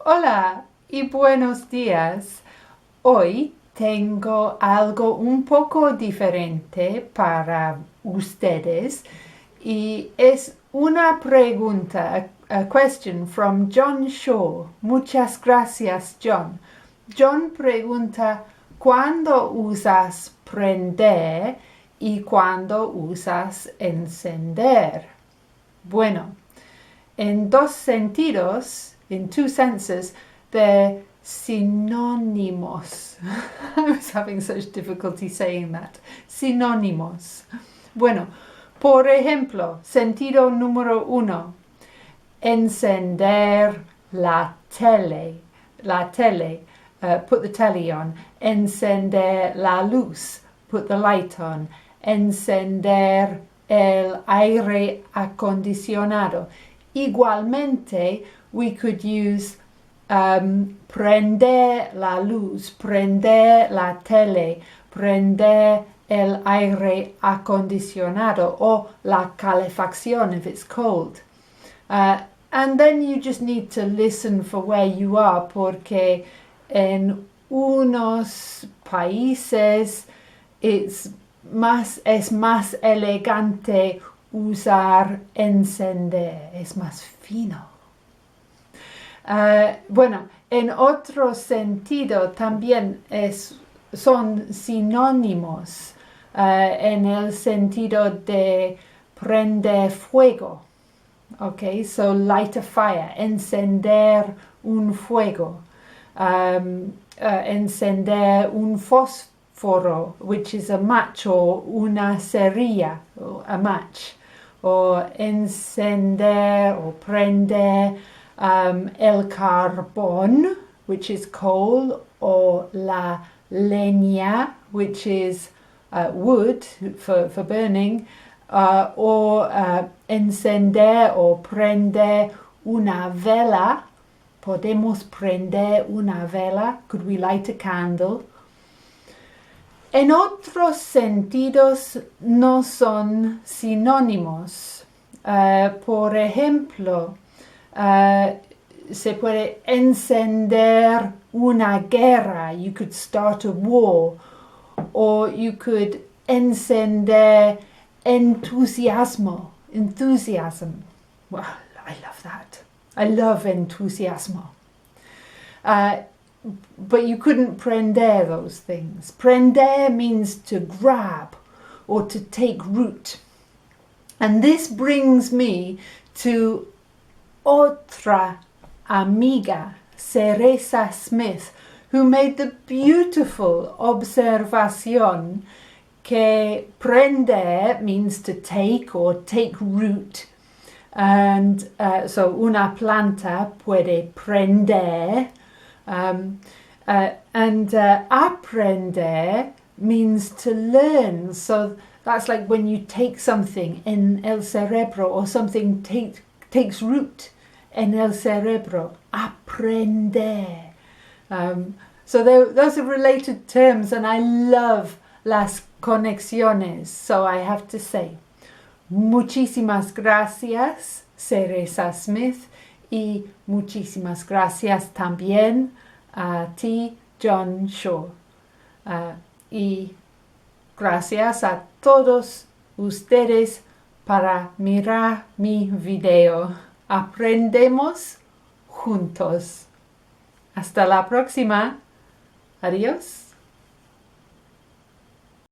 Hola y buenos días. Hoy tengo algo un poco diferente para ustedes y es una pregunta, a question from John Shaw. Muchas gracias, John. John pregunta, ¿cuándo usas prender y cuándo usas encender? Bueno, en dos sentidos, in two senses, they're synonymous. I was having such difficulty saying that. Sinónimos. Bueno, por ejemplo, sentido número uno. Encender la tele. La tele. Put the telly on. Encender la luz. Put the light on. Encender el aire acondicionado. Igualmente, we could use prender la luz, prender la tele, prender el aire acondicionado or la calefacción if it's cold. And then you just need to listen for where you are, porque en unos países es más elegante usar encender, es más fino. Bueno, en otro sentido también son sinónimos en el sentido de prender fuego. Okay, so light a fire, encender un fuego, encender un fósforo, which is a match, or una cerilla, or a match, or encender or prender el carbón, which is coal, or la leña, which is wood for burning, or encender or prender una vela. Podemos prender una vela. Could we light a candle? En otros sentidos no son sinónimos. Por ejemplo, se puede encender una guerra. You could start a war. Or you could encender enthusiasm. Well, I love that. I love entusiasmo. But you couldn't prender those things. Prender means to grab or to take root. And this brings me to otra amiga, Cereza Smith, who made the beautiful observación que prender means to take or take root. And so una planta puede prender. And aprender means to learn. So that's like when you take something in el cerebro, or something takes root en el cerebro. Aprender. So those are related terms, and I love las conexiones. So I have to say, muchísimas gracias, Cereza Smith, y muchísimas gracias también a ti, John Shaw. Y gracias a todos ustedes para mirar mi video. Aprendemos juntos. Hasta la próxima. Adiós.